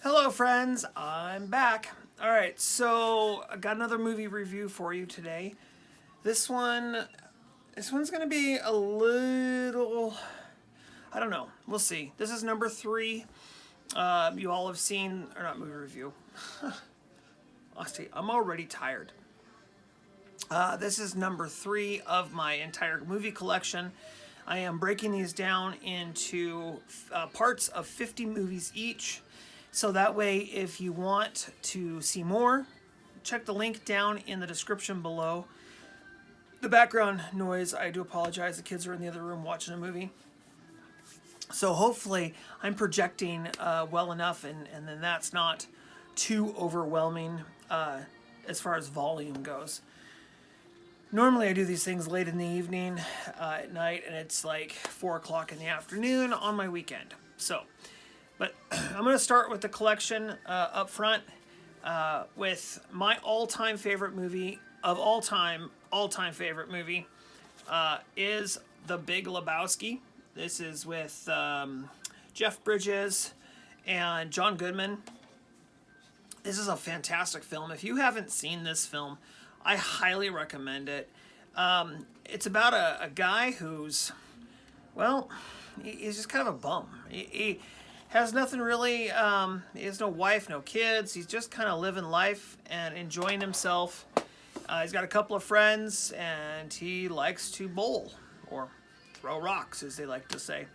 Hello friends, I'm back. Alright, so I got another movie review for you today. This one's gonna be a little, I don't know, we'll see. This is number 3. You all have seen, or not movie review. Honestly, I'm already tired. This is number 3 of my entire movie collection. I am breaking these down into parts of 50 movies each. So that way, if you want to see more, check the link down in the description below. The background noise, I do apologize. The kids are in the other room watching a movie. So hopefully I'm projecting well enough and then that's not too overwhelming as far as volume goes. Normally I do these things late in the evening at night, and it's like 4 o'clock in the afternoon on my weekend. But I'm going to start with the collection up front with my all-time favorite movie of all-time favorite movie is The Big Lebowski. This is with Jeff Bridges and John Goodman. This is a fantastic film. If you haven't seen this film, I highly recommend it. It's about a guy who's, well, he's just kind of a bum. He has nothing really, he has no wife, no kids. He's just kind of living life and enjoying himself. He's got a couple of friends, and he likes to bowl, or throw rocks, as they like to say.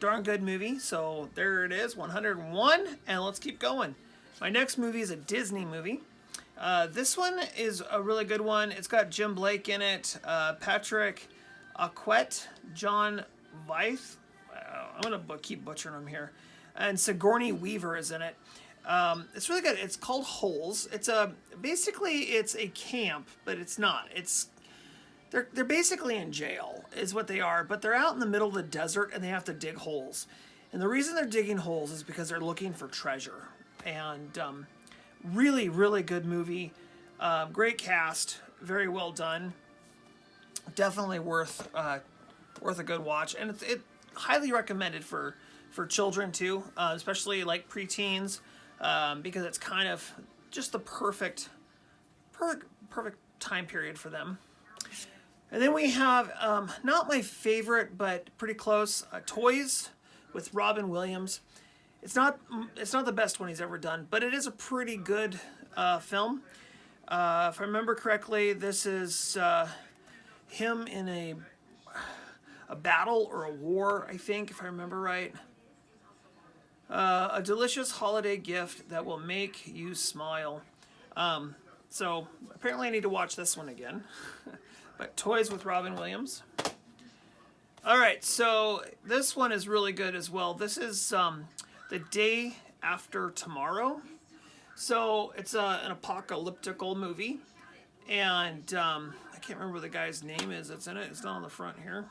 Darn good movie. So there it is, 101, and let's keep going. My next movie is a Disney movie. This one is a really good one. It's got Jim Blake in it, Patrick Arquette, John Veith. I'm going to keep butchering them here. And Sigourney Weaver is in it. It's really good. It's called Holes. Basically it's a camp, but it's not. They're basically in jail is what they are, but they're out in the middle of the desert and they have to dig holes. And the reason they're digging holes is because they're looking for treasure. And really, really good movie. Great cast. Very well done. Definitely worth a good watch. And it's highly recommended for children too, especially like preteens, because it's kind of just the perfect time period for them. And then we have not my favorite, but pretty close, Toys with Robin Williams. It's not the best one he's ever done, but it is a pretty good film. If I remember correctly, this is him in a battle or a war, I think, if I remember right. A delicious holiday gift that will make you smile. So apparently I need to watch this one again. But Toys with Robin Williams. Alright, so this one is really good as well. This is The Day After Tomorrow. So it's an apocalyptical movie. And I can't remember what the guy's name is that's in it. It's not on the front here.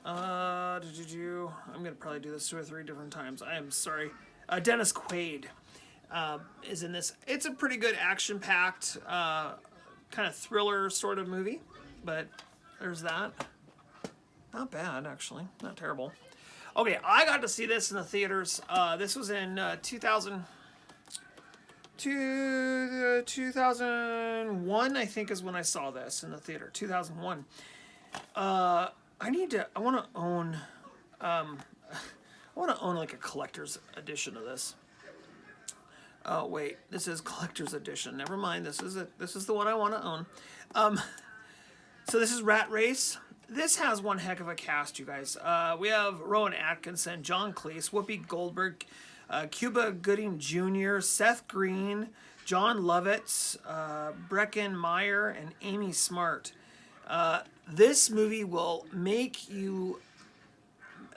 I'm going to probably do this 2 or 3 different times. I am sorry. Dennis Quaid is in this. It's a pretty good action-packed kind of thriller sort of movie. But there's that. Not bad, actually. Not terrible. Okay, I got to see this in the theaters. This was in 2001, I think, is when I saw this in the theater. 2001. I want to own like a collector's edition of this. Oh wait, this is collector's edition. Never mind. This is it. This is the one I want to own. So this is Rat Race. This has one heck of a cast, you guys. We have Rowan Atkinson, John Cleese, Whoopi Goldberg, Cuba Gooding Jr., Seth Green, John Lovitz, Breckin Meyer, and Amy Smart. This movie will make you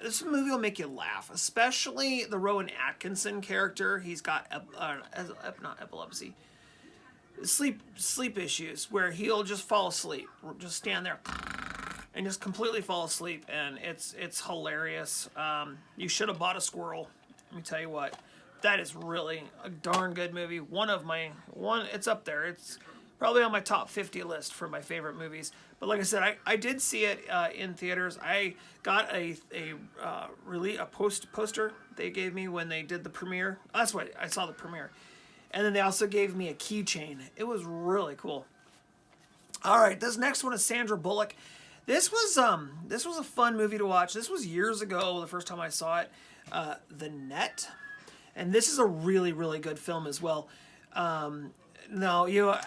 laugh, especially the Rowan Atkinson character. He's got not epilepsy, sleep issues, where he'll just fall asleep, just stand there and just completely fall asleep, and it's hilarious. You should have bought a squirrel. Let me tell you what, that is really a darn good movie. It's up there. It's probably on my top 50 list for my favorite movies. But like I said, I did see it in theaters. I got a poster they gave me when they did the premiere. That's why I saw the premiere. And then they also gave me a keychain. It was really cool. All right, this next one is Sandra Bullock. This was a fun movie to watch. This was years ago, the first time I saw it. The Net. And this is a really, really good film as well. Now,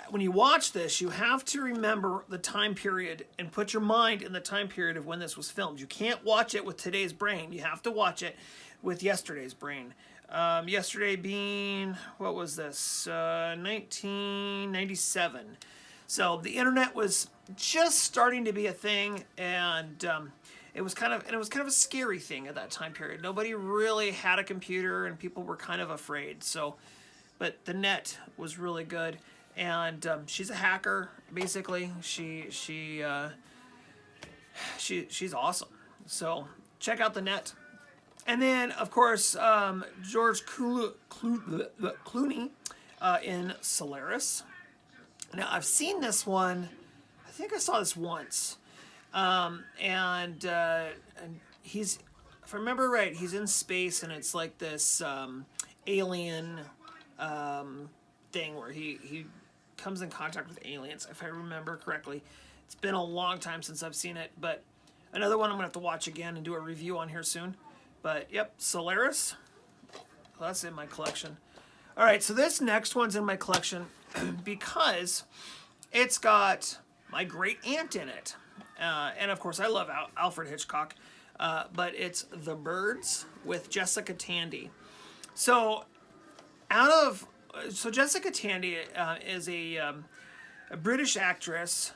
when you watch this, you have to remember the time period and put your mind in the time period of when this was filmed. You can't watch it with today's brain. You have to watch it with yesterday's brain. Yesterday being, what was this? 1997. So the internet was just starting to be a thing, and it was kind of a scary thing at that time period. Nobody really had a computer, and people were kind of afraid. So, but The Net was really good, and she's a hacker basically. She's awesome. So check out The Net. And then, of course, George Clooney in Solaris. Now, I've seen this one. I think I saw this once. And he's, if I remember right, he's in space, and it's like this alien thing where he comes in contact with aliens, if I remember correctly. It's been a long time since I've seen it, but another one I'm going to have to watch again and do a review on here soon. But, yep, Solaris. Well, that's in my collection. All right, so this next one's in my collection because it's got my great aunt in it. And, of course, I love Alfred Hitchcock. But it's The Birds with Jessica Tandy. So, Jessica Tandy is a British actress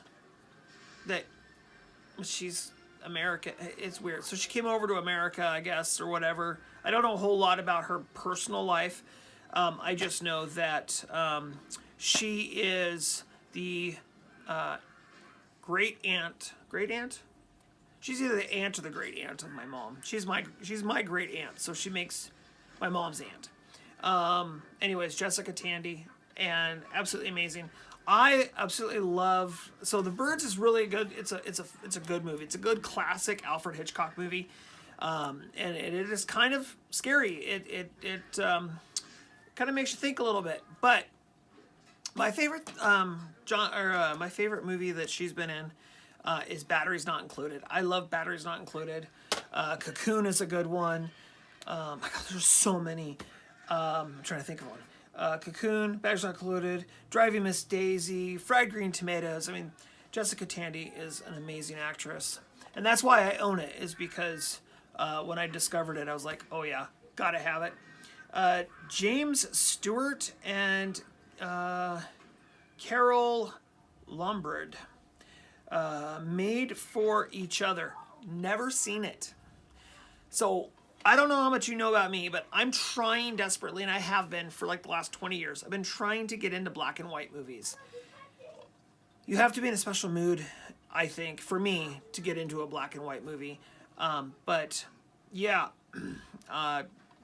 that she's American. It's weird. So she came over to America, I guess, or whatever. I don't know a whole lot about her personal life. I just know that she is the great aunt. Great aunt? She's either the aunt or the great aunt of my mom. She's my great aunt, so she makes my mom's aunt. Anyways, Jessica Tandy, and absolutely amazing. I absolutely love. So The Birds is really good. It's a good movie. It's a good classic Alfred Hitchcock movie, and it is kind of scary. It kind of makes you think a little bit. But my favorite my favorite movie that she's been in is Batteries Not Included. I love Batteries Not Included. Cocoon is a good one. My God, there's so many. I'm trying to think of one. Cocoon, Batteries Not Included, Driving Miss Daisy, Fried Green Tomatoes. I mean, Jessica Tandy is an amazing actress. And that's why I own it, is because when I discovered it, I was like, oh yeah, gotta have it. James Stewart and Carol Lombard. Made for Each Other. Never seen it. So, I don't know how much you know about me, but I'm trying desperately, and I have been for like the last 20 years. I've been trying to get into black and white movies. You have to be in a special mood, I think, for me to get into a black and white movie. But yeah,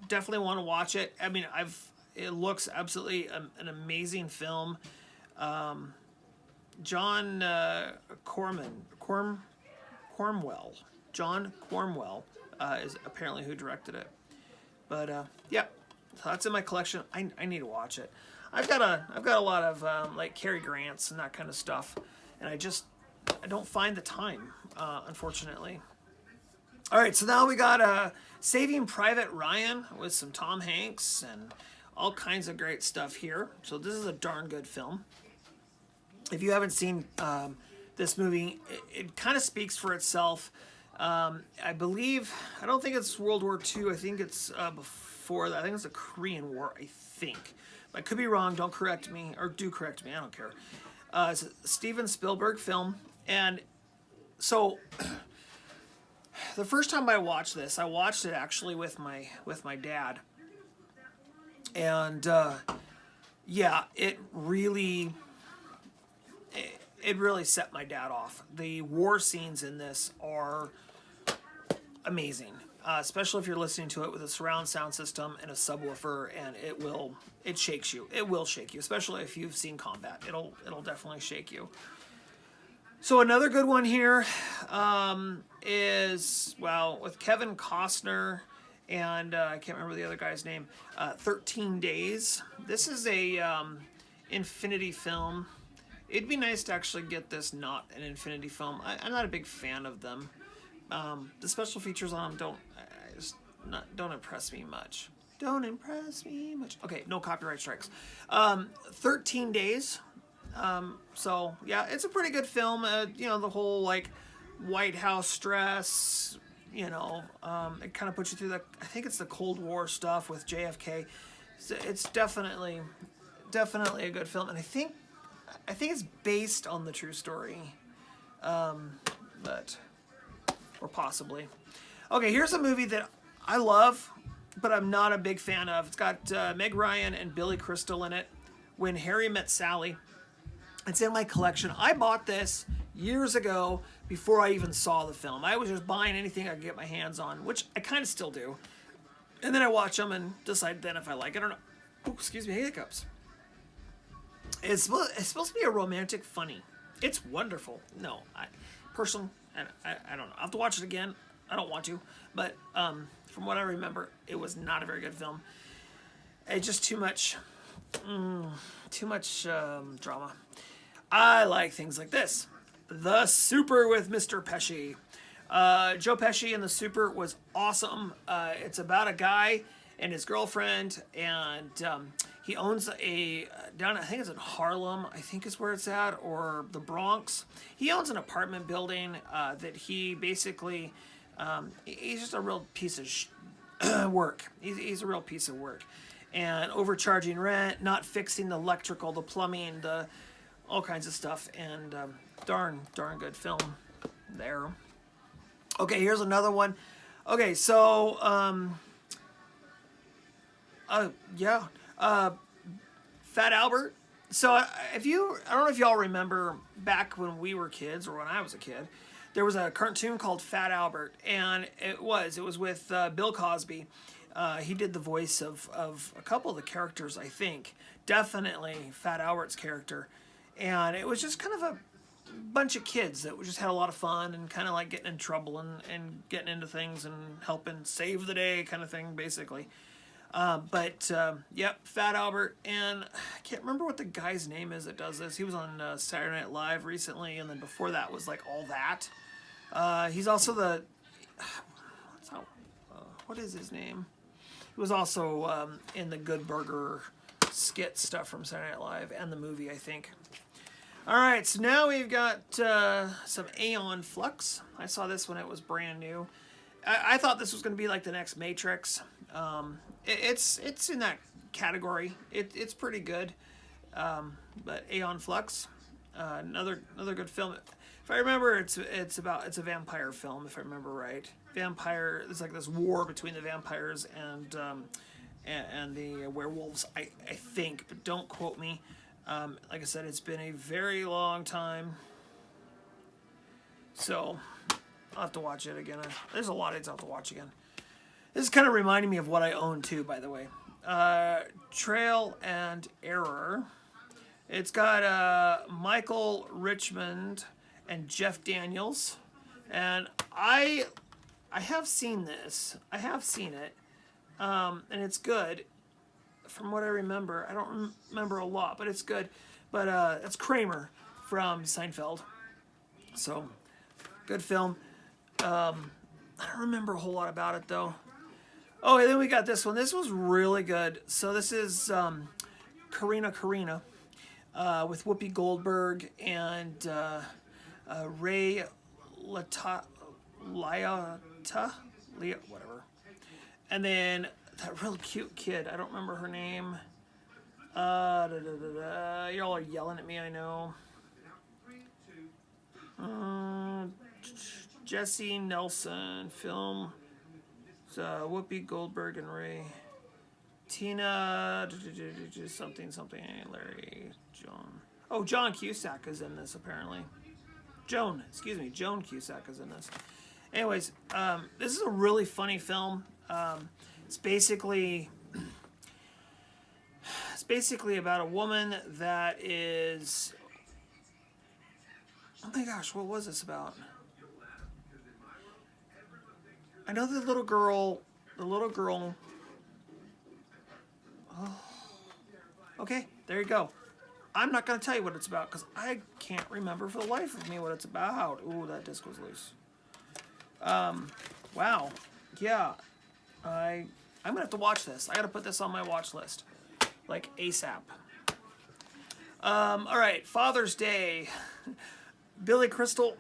definitely want to watch it. I mean, it looks absolutely an amazing film. John Cornwell. John Cornwell is apparently who directed it. But yeah, so that's in my collection. I need to watch it. I've got a lot of like Cary Grants and that kind of stuff, and I don't find the time, unfortunately. All right, so now we got Saving Private Ryan with some Tom Hanks and all kinds of great stuff here. So this is a darn good film. If you haven't seen this movie, it kind of speaks for itself. I don't think it's World War II. I think it's before that. I think it's the Korean War, I think. I could be wrong. Don't correct me, or do correct me. I don't care. It's a Steven Spielberg film. And so the first time I watched this, I watched it actually with my dad. And yeah, it really set my dad off. The war scenes in this are amazing. especially if you're listening to it with a surround sound system and a subwoofer, and it shakes you. It will shake you, especially if you've seen combat. It'll definitely shake you. So another good one here is, well, with Kevin Costner and I can't remember the other guy's name, 13 Days. This is a Infinity film. It'd be nice to actually get this not an Infinity film. I'm not a big fan of them. The special features on them don't impress me much. Don't impress me much. Okay, no copyright strikes. 13 Days. So yeah, it's a pretty good film. You know, the whole like White House stress, you know, it kind of puts you through I think it's the Cold War stuff with JFK. So it's definitely a good film. And I think it's based on the true story. But, or possibly. Okay, here's a movie that I love, but I'm not a big fan of. It's got Meg Ryan and Billy Crystal in it. When Harry Met Sally. It's in my collection. I bought this years ago before I even saw the film. I was just buying anything I could get my hands on, which I kind of still do. And then I watch them and decide then if I like it or not. Ooh, excuse me, hiccups. It's supposed to be a romantic funny. It's wonderful. No, I don't know. I'll have to watch it again. I don't want to. But from what I remember, it was not a very good film. It's just too much drama. I like things like this. The Super with Mr. Pesci. Joe Pesci in The Super was awesome. It's about a guy and his girlfriend, and he owns I think it's in Harlem, I think is where it's at, or the Bronx. He owns an apartment building that he basically, he's just a real piece of work. He's a real piece of work. And overcharging rent, not fixing the electrical, the plumbing, all kinds of stuff, and darn good film there. Okay, here's another one. Okay, so Fat Albert. So I don't know if y'all remember back when we were kids or when I was a kid, there was a cartoon called Fat Albert, and it was with Bill Cosby. He did the voice of a couple of the characters, I think. Definitely Fat Albert's character. And it was just kind of a bunch of kids that just had a lot of fun and kind of like getting in trouble and getting into things and helping save the day kind of thing, basically. Yep, Fat Albert. And I can't remember what the guy's name is that does this. He was on Saturday Night Live recently, and then before that was like All That. He's also what is his name? He was also in the Good Burger skit stuff from Saturday Night Live and the movie, I think. All right, so now we've got some Aeon Flux. I saw this when it was brand new. I thought this was going to be like the next Matrix. It's in that category. It's pretty good. But Aeon Flux, another good film. If I remember, it's a vampire film. If I remember right, vampire. It's like this war between the vampires and the werewolves. I think, but don't quote me. Like I said, it's been a very long time, so I'll have to watch it again. There's a lot I'll have to watch again. This is kind of reminding me of what I own too, by the way. Trail and Error. It's got Michael Richmond and Jeff Daniels, and I have seen this. I have seen it, and it's good. From what I remember, I don't remember a lot, but it's good. But it's Kramer from Seinfeld. So, good film. I don't remember a whole lot about it, though. Oh, and then we got this one. This was really good. So this is Karina with Whoopi Goldberg and Ray Liotta, whatever. And then that real cute kid. I don't remember her name. Y'all are yelling at me, I know. Jesse Nelson film. Whoopi Goldberg and Ray. Tina something Larry John. Oh, John Cusack is in this apparently. Joan Cusack is in this. Anyways, this is a really funny film. It's basically about a woman that is. Oh my gosh, what was this about? I know the little girl. Oh. Okay, there you go. I'm not going to tell you what it's about because I can't remember for the life of me what it's about. Ooh, that disc was loose. Wow. Yeah. I'm going to have to watch this. I got to put this on my watch list. Like ASAP. All right, Father's Day. Billy Crystal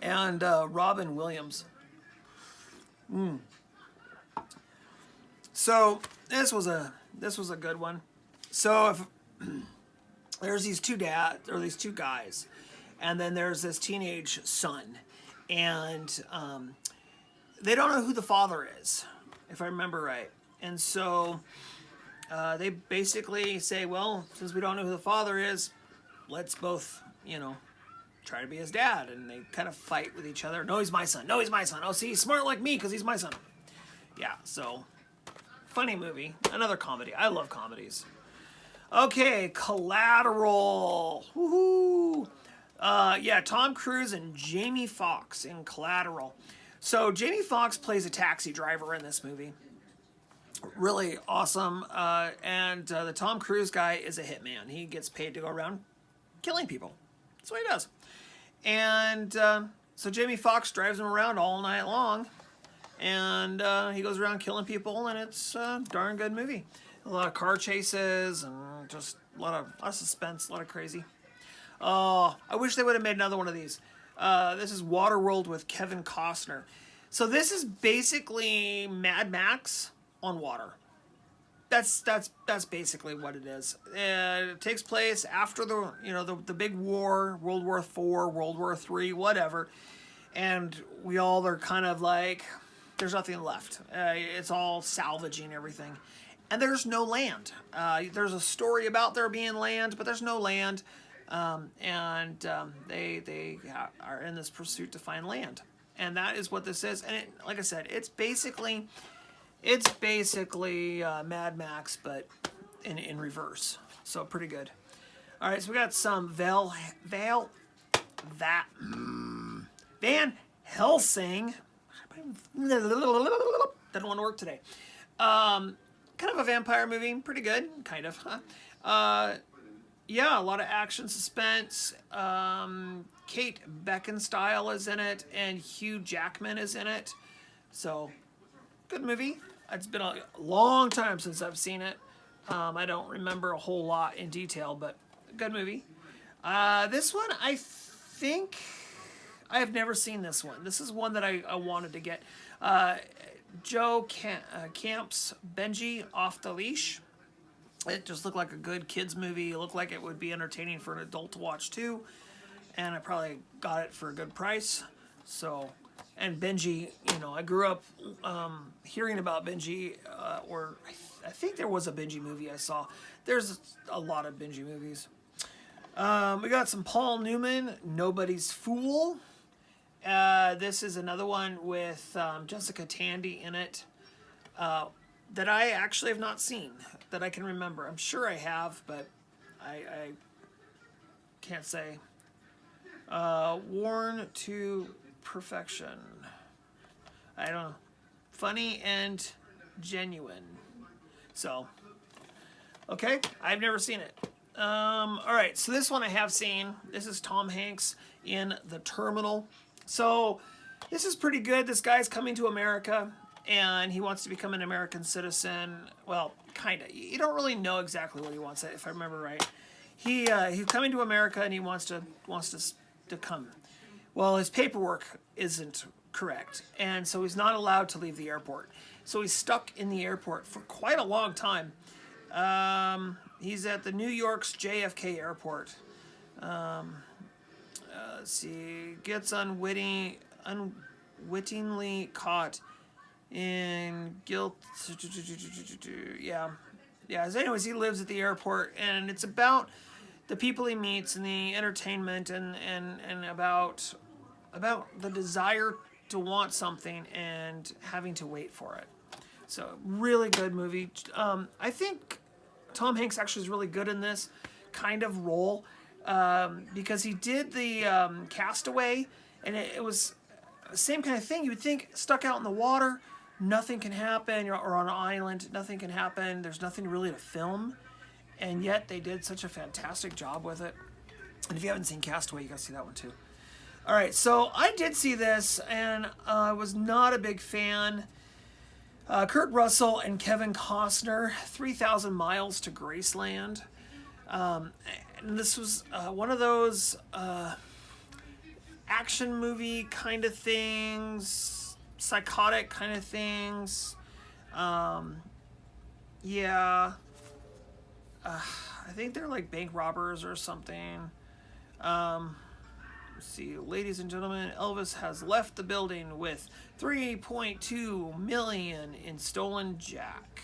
and Robin Williams. So this was a good one. So if there's these two guys, and then there's this teenage son, and they don't know who the father is, if I remember right. And so they basically say, well, since we don't know who the father is, let's both, try to be his dad. And they kind of fight with each other. No, he's my son. No, he's my son. Oh, see, he's smart like me because he's my son. Yeah, so funny movie. Another comedy. I love comedies. Okay, Collateral. Woohoo! Yeah, Tom Cruise and Jamie Foxx in Collateral. So Jamie Foxx plays a taxi driver in this movie. Really awesome. And the Tom Cruise guy is a hitman. He gets paid to go around killing people. That's what he does. And so Jamie Foxx drives him around all night long. And he goes around killing people, and it's a darn good movie. A lot of car chases and just a lot of suspense, a lot of crazy. Oh, I wish they would have made another one of these. This is Waterworld with Kevin Costner. So this is basically Mad Max on water. That's basically what it is. It takes place after the big war, World War IV, World War III, whatever. And we all are kind of like, there's nothing left. It's all salvaging everything. And there's no land. There's a story about there being land, but there's no land. They are in this pursuit to find land. And that is what this is. And like I said, it's basically Mad Max, but in reverse. So pretty good. All right, so we got some Van Helsing. Doesn't want to work today. Kind of a vampire movie, pretty good, kind of. Yeah, a lot of action, suspense. Kate Beckinsale is in it, and Hugh Jackman is in it. So, good movie. It's been a long time since I've seen it. I don't remember a whole lot in detail, but good movie. This one, I think I have never seen this one. This is one that I wanted to get. Joe Camp's Benji Off the Leash. It just looked like a good kids movie. It looked like it would be entertaining for an adult to watch too. And I probably got it for a good price. So, and Benji, I grew up hearing about Benji, or I think there was a Benji movie I saw. There's a lot of Benji movies. We got some Paul Newman, Nobody's Fool. This is another one with Jessica Tandy in it that I actually have not seen, that I can remember. I'm sure I have, but I can't say. Worn to Perfection. I don't know. Funny and genuine. So, okay, I've never seen it. All right, so this one I have seen. This is Tom Hanks in The Terminal. So this is pretty good. This guy's coming to America, and he wants to become an American citizen. Well, kind of. You don't really know exactly what he wants, if I remember right. He's coming to America, and he wants to come. Well, his paperwork isn't correct, and so he's not allowed to leave the airport. So he's stuck in the airport for quite a long time. He's at the New York's JFK airport. Let's see, gets unwittingly caught in guilt. Yeah. So anyways, he lives at the airport, and it's about the people he meets and the entertainment and about about the desire to want something and having to wait for it. So really good movie. I think Tom Hanks actually is really good in this kind of role because he did the Castaway, and it was the same kind of thing. You would think stuck out in the water, nothing can happen, or on an island, nothing can happen. There's nothing really to film, and yet they did such a fantastic job with it. And if you haven't seen Castaway, you gotta see that one too. All right, so I did see this, and I was not a big fan. Kurt Russell and Kevin Costner, 3,000 Miles to Graceland. And this was one of those action movie kind of things, psychotic kind of things. Yeah. I think they're like bank robbers or something. Let's see, ladies and gentlemen, Elvis has left the building with $3.2 million in stolen jack.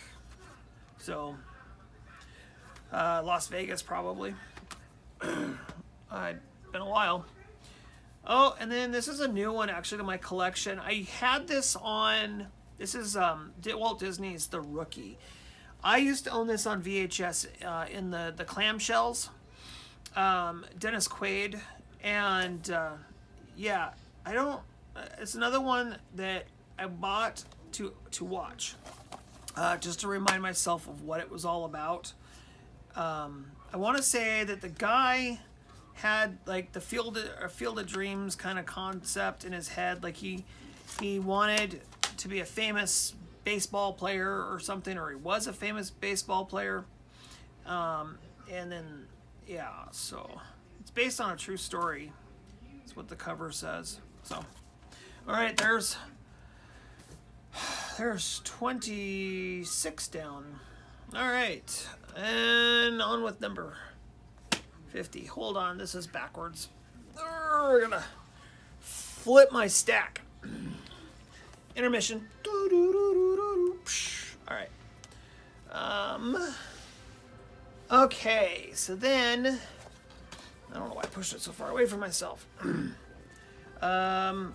So, Las Vegas probably. It's been a while. Oh, and then this is a new one actually to my collection. I had this on. This is Walt Disney's The Rookie. I used to own this on VHS in the clamshells. Dennis Quaid. And yeah, I don't. It's another one that I bought to watch, just to remind myself of what it was all about. I want to say that the guy had like the Field of Dreams kind of concept in his head, like he wanted to be a famous baseball player or something, or he was a famous baseball player, and then yeah, so. It's based on a true story. That's what the cover says. So, all right, there's 26 down. All right, and on with number 50. Hold on, this is backwards. We're gonna flip my stack. Intermission. All right. Okay, so then. I don't know why I pushed it so far away from myself.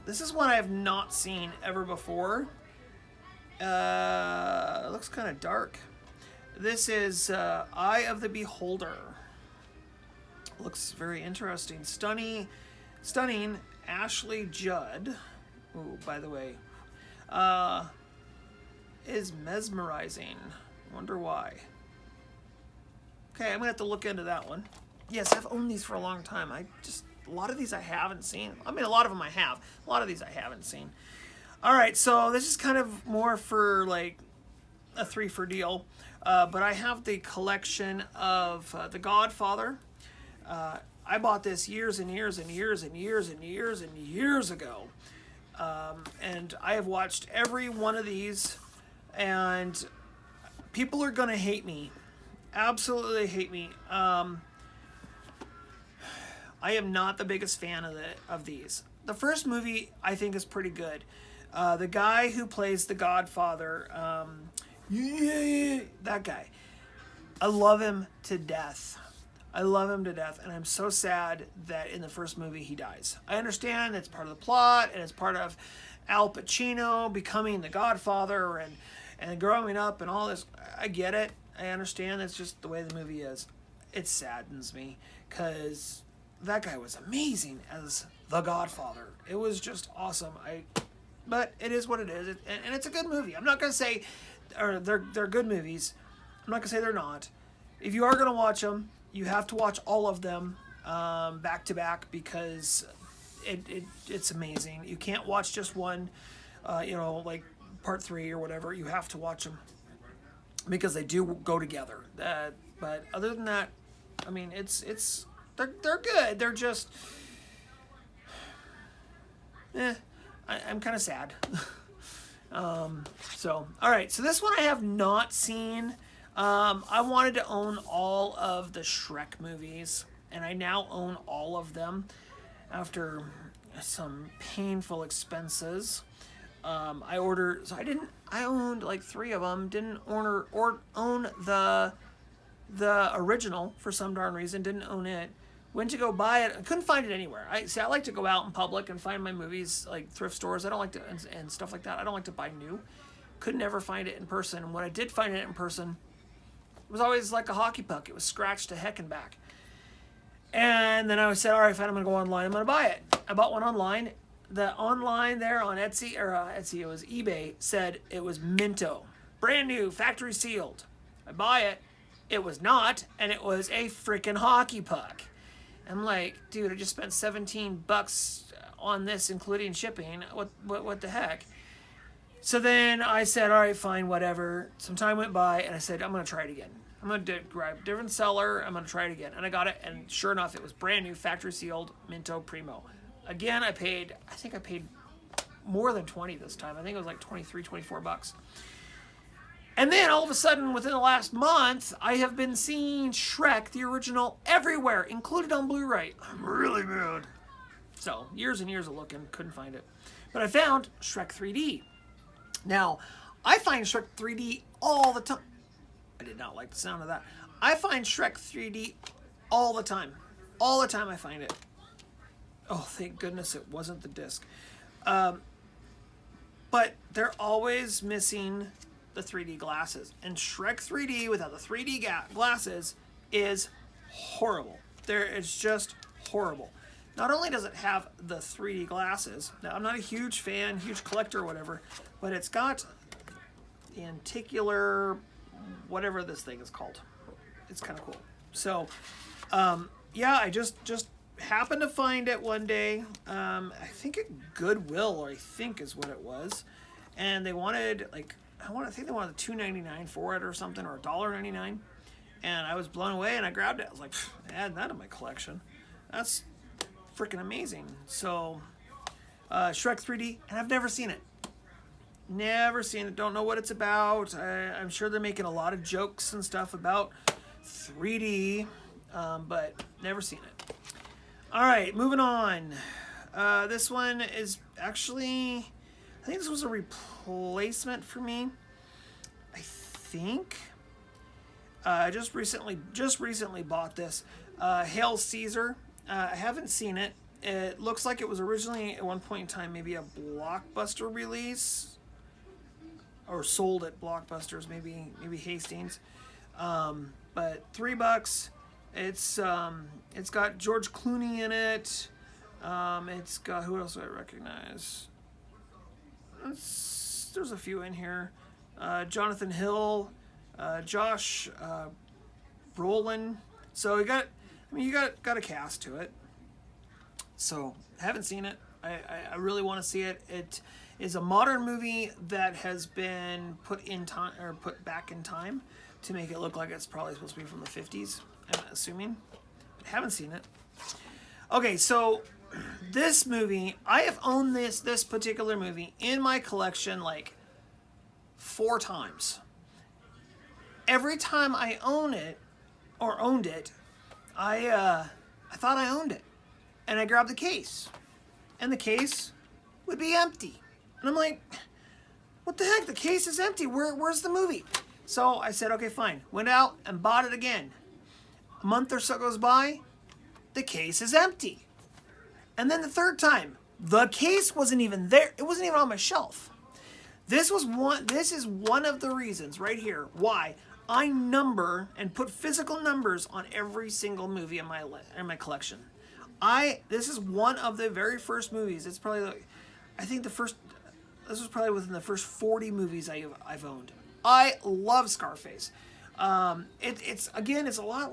This is one I have not seen ever before. It looks kind of dark. This is Eye of the Beholder. Looks very interesting. Stunning Ashley Judd. Ooh, by the way. Is mesmerizing. Wonder why. Okay, I'm going to have to look into that one. Yes, I've owned these for a long time. A lot of these I haven't seen. I mean, a lot of them I have. A lot of these I haven't seen. All right, so this is kind of more for like a 3-for deal. But I have the collection of The Godfather. I bought this years and years and years and years and years and years ago. And I have watched every one of these. And people are going to hate me. Absolutely hate me. I am not the biggest fan of these. The first movie I think is pretty good. The guy who plays the Godfather, that guy, I love him to death. And I'm so sad that in the first movie he dies. I understand it's part of the plot and it's part of Al Pacino becoming the Godfather and growing up and all this. I get it. I understand. That's just the way the movie is. It saddens me because that guy was amazing as the Godfather. It was just awesome. But it is what it is, and it's a good movie. I'm not gonna say, or they're good movies. I'm not gonna say they're not. If you are gonna watch them, you have to watch all of them back to back because it's amazing. You can't watch just one, like part 3 or whatever. You have to watch them because they do go together. But other than that, I mean, they're good. They're just, I'm kind of sad. So, all right. So this one I have not seen. I wanted to own all of the Shrek movies, and I now own all of them after some painful expenses. I owned like 3 of them. Didn't own the original for some darn reason. Didn't own it. Went to go buy it. I couldn't find it anywhere. I like to go out in public and find my movies, like thrift stores. I don't like to, and stuff like that. I don't like to buy new. Could never find it in person. And when I did find it in person, it was always like a hockey puck. It was scratched to heck and back. And then I said, all right, fine, I'm going to go online. I'm going to buy it. I bought one online. The online there on Etsy, it was eBay, said it was Minto. Brand new, factory sealed. I buy it. It was not, and it was a freaking hockey puck. I'm like, dude, I just spent $17 on this, including shipping. What the heck? So then I said, all right, fine, whatever. Some time went by, and I said, I'm going to try it again. I'm going to grab a different seller. I'm going to try it again. And I got it, and sure enough, it was brand new, factory sealed, Minto Primo. Again, I think I paid more than 20 this time. I think it was like 23, 24 bucks. And then all of a sudden, within the last month, I have been seeing Shrek, the original, everywhere, included on Blu-ray. I'm really mad. So, years and years of looking, couldn't find it. But I found Shrek 3D. Now, I find Shrek 3D all the time. I did not like the sound of that. I find Shrek 3D all the time. All the time I find it. Oh, thank goodness it wasn't the disc. But they're always missing the 3D glasses. And Shrek 3D without the 3D glasses is horrible. It's just horrible. Not only does it have the 3D glasses, now I'm not a huge fan, huge collector or whatever, but it's got the anticular, whatever this thing is called. It's kind of cool. So, yeah, I just happened to find it one day. I think at Goodwill, I think is what it was. And they wanted, like, I think they wanted $2.99 for it or something, or $1.99. And I was blown away, and I grabbed it. I was like, add that to my collection. That's freaking amazing. So, Shrek 3D, and I've never seen it. Never seen it. Don't know what it's about. I'm sure they're making a lot of jokes and stuff about 3D, but never seen it. All right, moving on. This one is actually, I think this was a replacement for me. I think. Just recently bought this. Hail Caesar. I haven't seen it. It looks like it was originally at one point in time maybe a Blockbuster release, or sold at Blockbusters, maybe Hastings. But $3. It's got George Clooney in it. It's got, who else do I recognize? There's a few in here. Jonathan Hill, Josh Brolin. So you got a cast to it. So haven't seen it. I really want to see it. It is a modern movie that has been put back in time to make it look like it's probably supposed to be from the 50s. I'm assuming. But haven't seen it. Okay, so this movie, I have owned this particular movie in my collection like 4 times. Every time I owned it, I thought I owned it. And I grabbed the case. And the case would be empty. And I'm like, what the heck? The case is empty. Where's the movie? So I said, okay, fine. Went out and bought it again. A month or so goes by, the case is empty. And then the third time, the case wasn't even there. It wasn't even on my shelf. This is one of the reasons right here why I number and put physical numbers on every single movie in my collection. This is one of the very first movies. It's probably this was probably within the first 40 movies I've owned. I love Scarface. It's a lot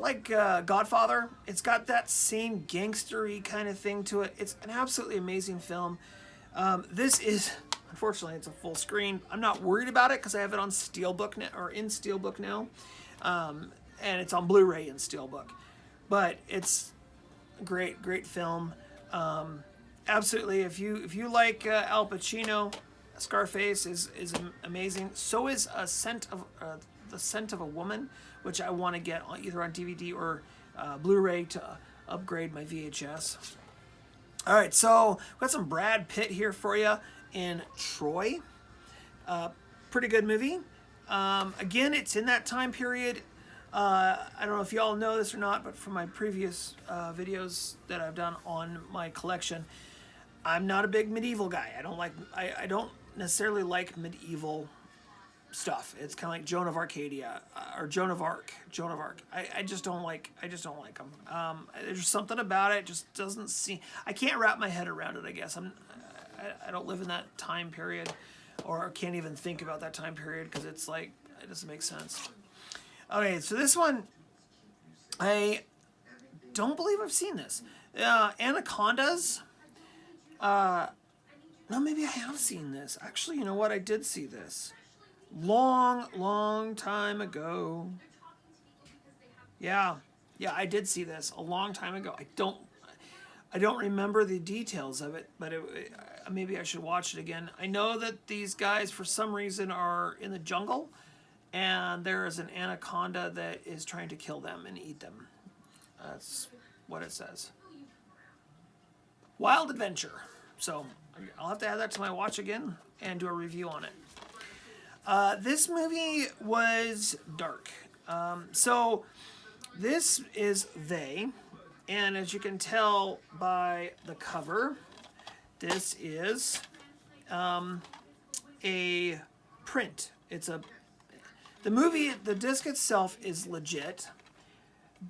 like Godfather. It's got that same gangstery kind of thing to it. It's an absolutely amazing film. This is, unfortunately, it's a full screen. I'm not worried about it because I have it on Steelbook in Steelbook now, and it's on Blu-ray in Steelbook. But it's a great film. Absolutely, if you like Al Pacino, Scarface is amazing. So is The Scent of a Woman, which I want to get either on DVD or Blu-ray to upgrade my VHS. All right, so we've got some Brad Pitt here for you in Troy. Pretty good movie. Again, it's in that time period. I don't know if you all know this or not, but from my previous videos that I've done on my collection, I'm not a big medieval guy. I don't necessarily like medieval stuff. It's kind of like Joan of Arcadia or Joan of Arc. I just don't like them. There's something about it just doesn't seem. I can't wrap my head around it. I guess I don't live in that time period, or can't even think about that time period because it's like it doesn't make sense. Okay, so this one, I don't believe I've seen this. Anacondas. No, maybe I have seen this. Actually, you know what? I did see this. Long time ago. Yeah, I did see this a long time ago. I don't remember the details of it, but maybe I should watch it again. I know that these guys, for some reason, are in the jungle, and there is an anaconda that is trying to kill them and eat them. That's what it says. Wild adventure. So I'll have to add that to my watch again and do a review on it. This movie was dark. So this is They, and as you can tell by the cover, this is a print. The movie, the disc itself is legit,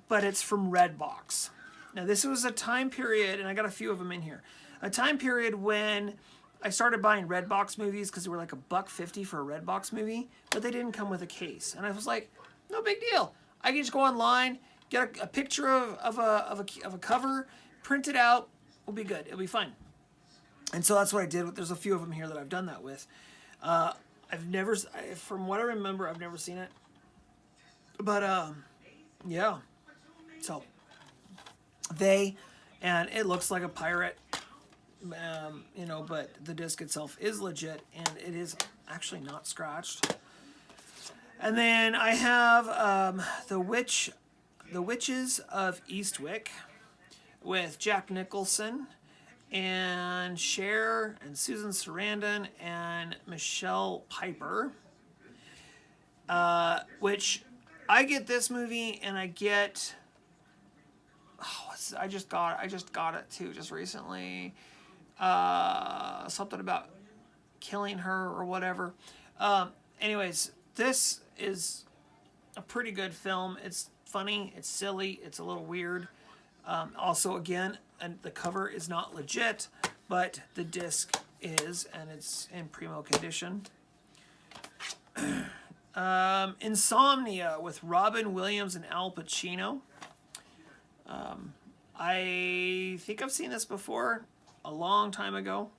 but it's from Redbox. Now this was a time period, and I got a few of them in here, a time period when I started buying Redbox movies because they were like $1.50 for a Redbox movie, but they didn't come with a case. And I was like, no big deal. I can just go online, get a picture of a cover, print it out, we'll be good. It'll be fine. And so that's what I did. There's a few of them here that I've done that with. From what I remember, I've never seen it. But, yeah. So, and it looks like a pirate, but the disc itself is legit, and it is actually not scratched. And then I have the Witches of Eastwick with Jack Nicholson and Cher and Susan Sarandon and Michelle Piper, which I get this movie and I get. I just got it too just recently. Something about killing her or whatever. Anyways, this is a pretty good film. It's funny, it's silly, it's a little weird. Also, again, and the cover is not legit, but the disc is, and it's in primo condition. Insomnia with Robin Williams and Al Pacino. I think I've seen this before, a long time ago.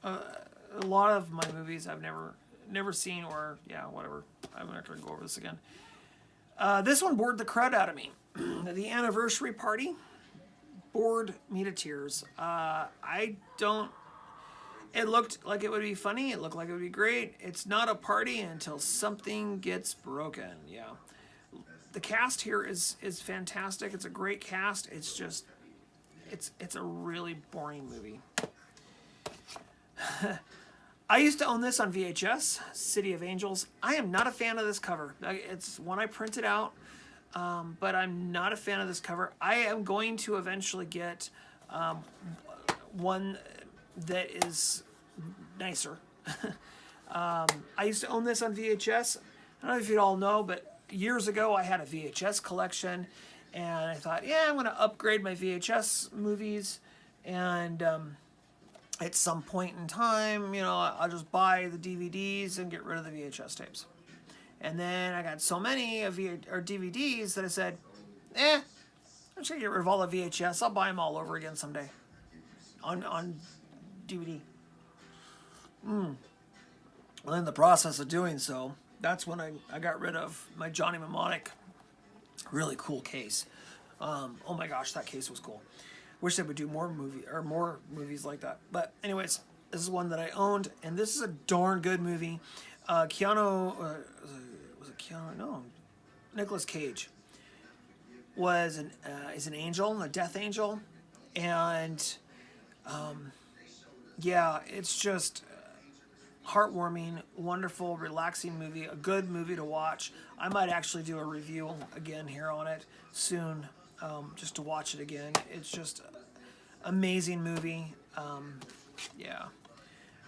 A lot of my movies I've never seen, or whatever. I'm not going to go over this again. This one bored the crud out of me. The Anniversary Party bored me to tears. It looked like it would be funny. It looked like it would be great. It's not a party until something gets broken. Yeah. The cast here is fantastic. It's a great cast. It's just, it's a really boring movie. I used to own this on VHS, City of Angels. I am not a fan of this cover. It's one I printed out, but I'm not a fan of this cover. I am going to eventually get one that is nicer. I used to own this on VHS. I don't know if you all know, but years ago I had a VHS collection, and I thought, I'm going to upgrade my VHS movies, and at some point in time, I'll just buy the DVDs and get rid of the VHS tapes. And then I got so many of DVDs that I said, I'm just going to get rid of all the VHS. I'll buy them all over again someday on DVD. Well, in the process of doing so, that's when I got rid of my Johnny Mnemonic really cool case. Oh my gosh, that case was cool. Wish they would do more movies like that. But anyways, this is one that I owned, and this is a darn good movie. Nicolas Cage is an angel, a death angel, and it's just heartwarming, wonderful, relaxing movie, a good movie to watch. I might actually do a review again here on it soon, just to watch it again. It's just amazing movie. Yeah.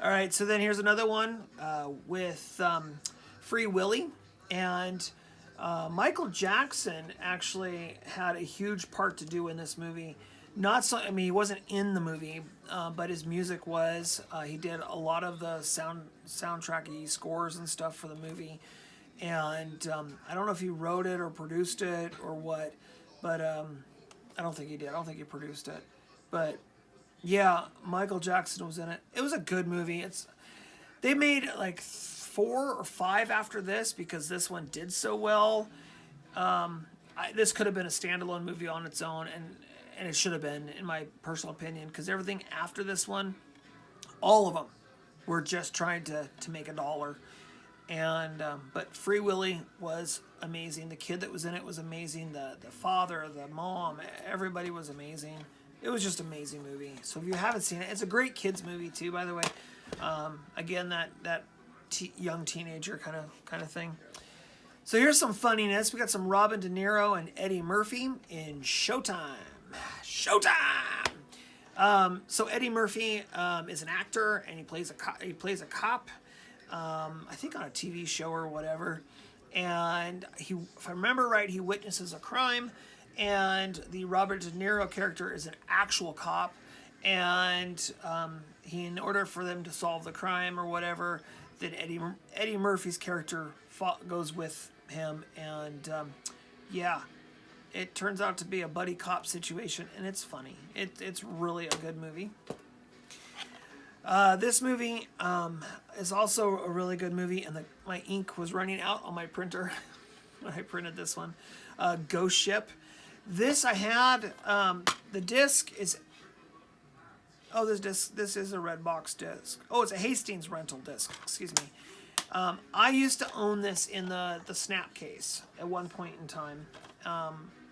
All right, so then here's another one with Free Willy, and Michael Jackson actually had a huge part to do in this movie. Not so, I mean, he wasn't in the movie, but his music was. He did a lot of the soundtracky scores and stuff for the movie, and I don't know if he wrote it or produced it or what, but I don't think he did. I don't think he produced it, but yeah, Michael Jackson was in it. It was a good movie. They made like 4 or 5 after this because this one did so well. This could have been a standalone movie on its own, and it should have been, in my personal opinion, because everything after this one, all of them, were just trying to make a dollar. And but Free Willy was amazing. The kid that was in it was amazing. The father, the mom, everybody was amazing. It was just an amazing movie. So if you haven't seen it, it's a great kids movie too, by the way. Again, that young teenager kind of thing. So here's some funniness. We got some Robin De Niro and Eddie Murphy in Showtime. Showtime. So Eddie Murphy is an actor, and he plays a cop. I think on a TV show or whatever. And if I remember right, he witnesses a crime, and the Robert De Niro character is an actual cop, and in order for them to solve the crime or whatever, then Eddie Murphy's character goes with him, and yeah, it turns out to be a buddy cop situation, and it's funny. It's really a good movie. This movie is also a really good movie, and my ink was running out on my printer when I printed this one. Ghost Ship. This I had. The disc is. Oh, this is a Redbox disc. Oh, it's a Hastings rental disc. Excuse me. I used to own this in the snap case at one point in time.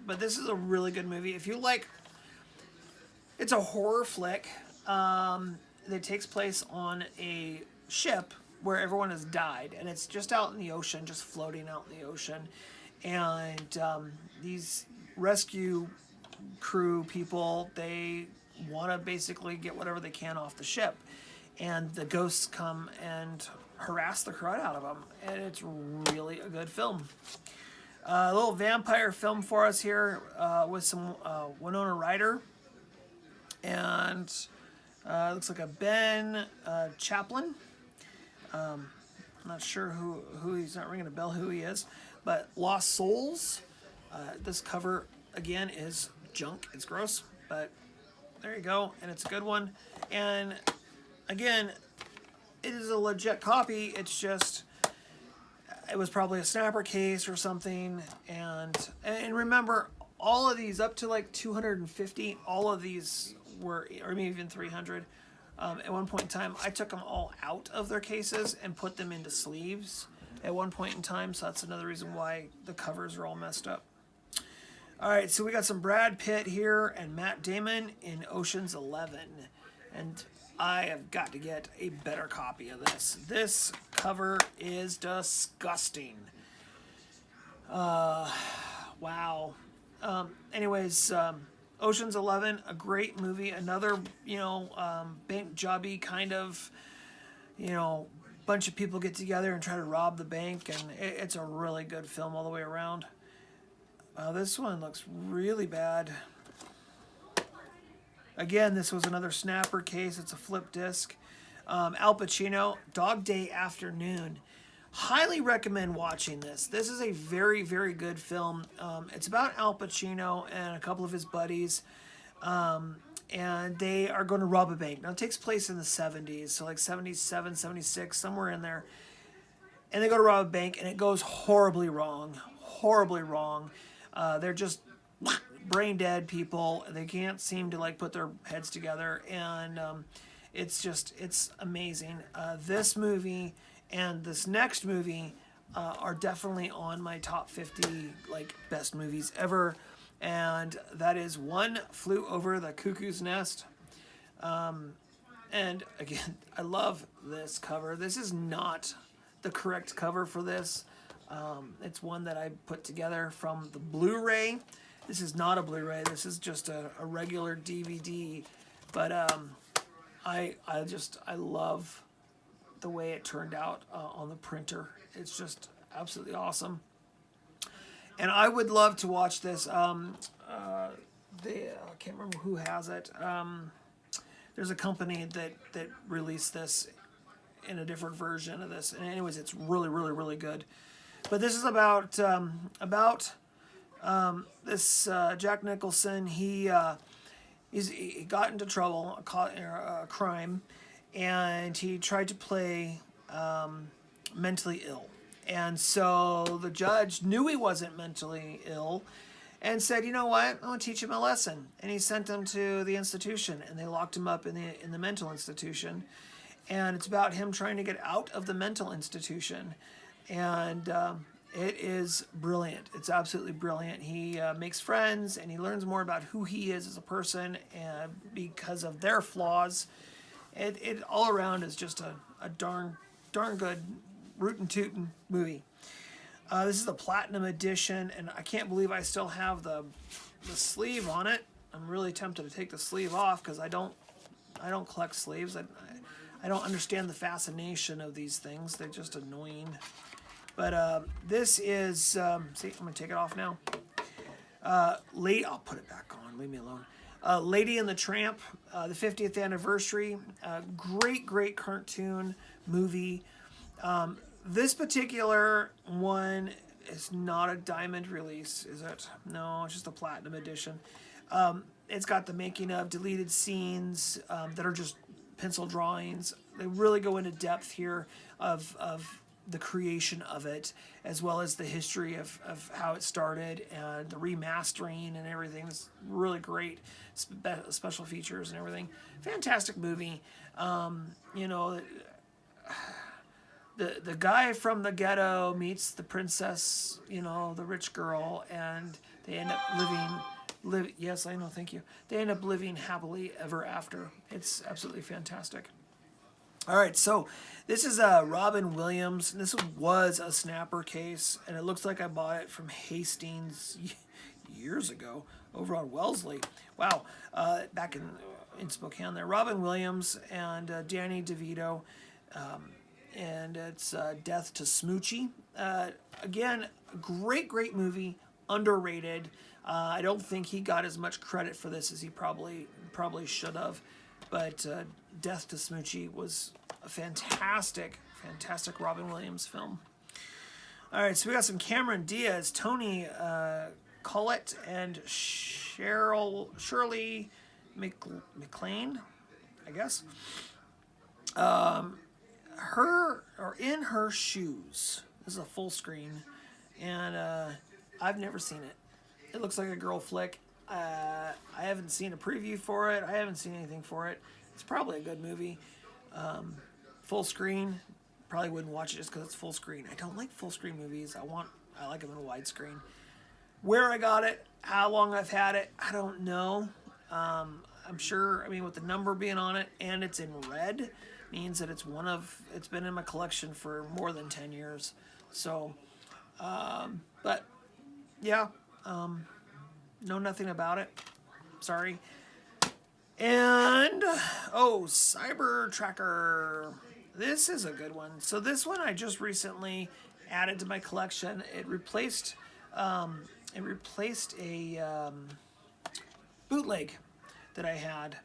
But this is a really good movie. If you like, it's a horror flick that takes place on a ship where everyone has died, and it's just out in the ocean, just floating out in the ocean. And these rescue crew people, they want to basically get whatever they can off the ship, and the ghosts come and harass the crud out of them, and it's really a good film. A little vampire film for us here with some Winona Ryder, and looks like a Ben Chaplin. I'm not sure who he's not ringing a bell who he is, but Lost Souls. This cover again is junk. It's gross, but there you go, and it's a good one. And again, it is a legit copy. It's just, it was probably a snapper case or something. And remember, all of these up to like 250, all of these were, or maybe even 300. At one point in time, I took them all out of their cases and put them into sleeves at one point in time. So that's another reason why the covers are all messed up. All right, so we got some Brad Pitt here and Matt Damon in Ocean's 11. And I have got to get a better copy of this. This cover is disgusting. Wow. Anyways, Ocean's 11, a great movie. Another, bank jobby kind of, bunch of people get together and try to rob the bank. And it's a really good film all the way around. This one looks really bad. Again, this was another snapper case. It's a flip disc. Al Pacino, Dog Day Afternoon. Highly recommend watching this. This is a very, very good film. It's about Al Pacino and a couple of his buddies. And they are going to rob a bank. Now, it takes place in the 70s, so like 77, 76, somewhere in there. And they go to rob a bank, and it goes horribly wrong. Horribly wrong. They're just brain dead people. They can't seem to like put their heads together, and it's amazing. This movie and this next movie are definitely on my top 50 like best movies ever, and that is One Flew Over the Cuckoo's Nest. And again, I love this cover. This is not the correct cover for this. It's one that I put together from the Blu-ray. This is not a Blu-ray. This is just a regular DVD. But I love the way it turned out on the printer. It's just absolutely awesome. And I would love to watch this. I can't remember who has it. There's a company that released this in a different version of this. And anyways, it's really, really, really good. But this is about this Jack Nicholson. He got into trouble, caught a crime, and he tried to play mentally ill. And so the judge knew he wasn't mentally ill and said, you know what, I'm going to teach him a lesson. And he sent him to the institution, and they locked him up in the mental institution. And it's about him trying to get out of the mental institution. And it is brilliant. It's absolutely brilliant. He makes friends, and he learns more about who he is as a person and because of their flaws. It all around is just a darn good rootin' tootin' movie. This is the Platinum Edition, and I can't believe I still have the sleeve on it. I'm really tempted to take the sleeve off because I don't collect sleeves. I don't understand the fascination of these things. They're just annoying. But this is, see, I'm going to take it off now. I'll put it back on. Leave me alone. Lady and the Tramp, the 50th anniversary. Great cartoon movie. This particular one is not a diamond release, is it? No, it's just a platinum edition. It's got the making of, deleted scenes that are just pencil drawings. They really go into depth here of the creation of it, as well as the history of how it started and the remastering and everything. It's really great special features and everything. Fantastic movie. You know, the guy from the ghetto meets the princess, you know, the rich girl, and they end up yes, I know, thank you. They end up living happily ever after. It's absolutely fantastic. All right, so this is Robin Williams. This was a snapper case, and it looks like I bought it from Hastings years ago over on Wellesley. Wow, back in Spokane there. Robin Williams and Danny DeVito, and it's Death to Smoochie. Again, great movie, underrated. I don't think he got as much credit for this as he probably should have, but Death to Smoochie was a fantastic Robin Williams film. All right, so we got some Cameron Diaz, Tony Collette, and Shirley MacLaine, I guess. In Her Shoes. This is a full screen, and I've never seen it. It looks like a girl flick. I haven't seen a preview for it. I haven't seen anything for it. It's probably a good movie. Full screen. Probably wouldn't watch it just because it's full screen. I don't like full screen movies. I like them in a widescreen. Where I got it, how long I've had it, I don't know. I'm sure, with the number being on it and it's in red, means that it's been in my collection for more than 10 years. So, but yeah, know nothing about it. Sorry. And, Cyber Tracker. This is a good one. So this one I just recently added to my collection. It replaced a bootleg that I had.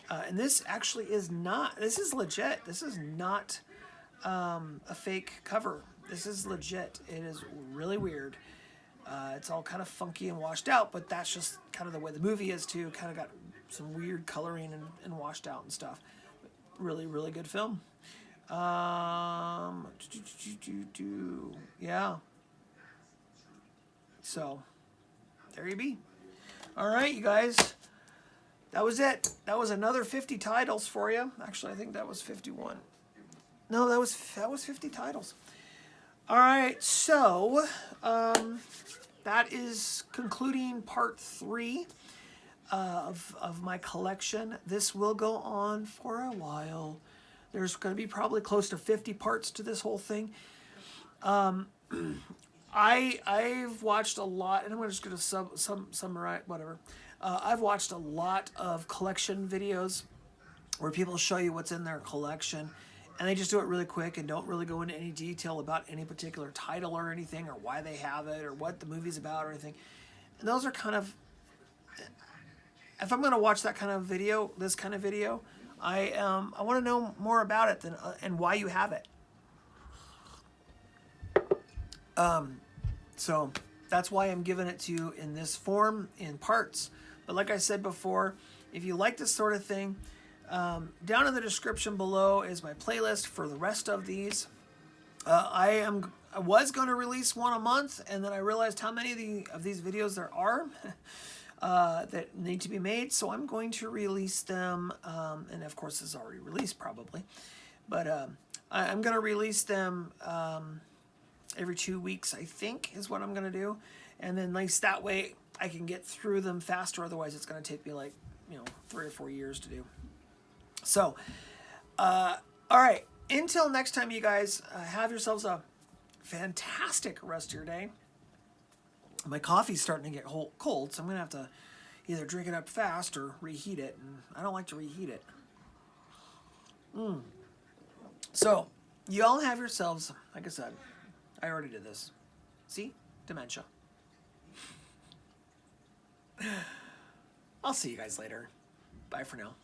And this actually is this is legit. This is not a fake cover. This is legit. It is really weird. It's all kind of funky and washed out, but that's just kind of the way the movie is too. Kind of got some weird coloring and washed out and stuff. Really, really good film. Yeah. So, there you be. All right, you guys. That was it. That was another 50 titles for you. Actually, I think that was 51. No, that was 50 titles. All right, so that is concluding part 3. of my collection. This will go on for a while. There's going to be probably close to 50 parts to this whole thing. I've watched a lot, and I'm just going to summarize whatever. I've watched a lot of collection videos where people show you what's in their collection, and they just do it really quick and don't really go into any detail about any particular title or anything, or why they have it, or what the movie's about or anything. And those are kind of, if I'm going to watch that kind of video, this kind of video, I want to know more about it and why you have it. So that's why I'm giving it to you in this form, in parts. But like I said before, if you like this sort of thing, down in the description below is my playlist for the rest of these. I was going to release one a month, and then I realized how many of these videos there are that need to be made, so I'm going to release them, and of course this is already released probably, but I'm going to release them every 2 weeks, I think, is what I'm going to do, and then at least that way I can get through them faster. Otherwise it's going to take me like 3 or 4 years to do. So all right, until next time, you guys, have yourselves a fantastic rest of your day. My coffee's starting to get cold, so I'm going to have to either drink it up fast or reheat it, and I don't like to reheat it. So, you all have yourselves, like I said, I already did this. See? Dementia. I'll see you guys later. Bye for now.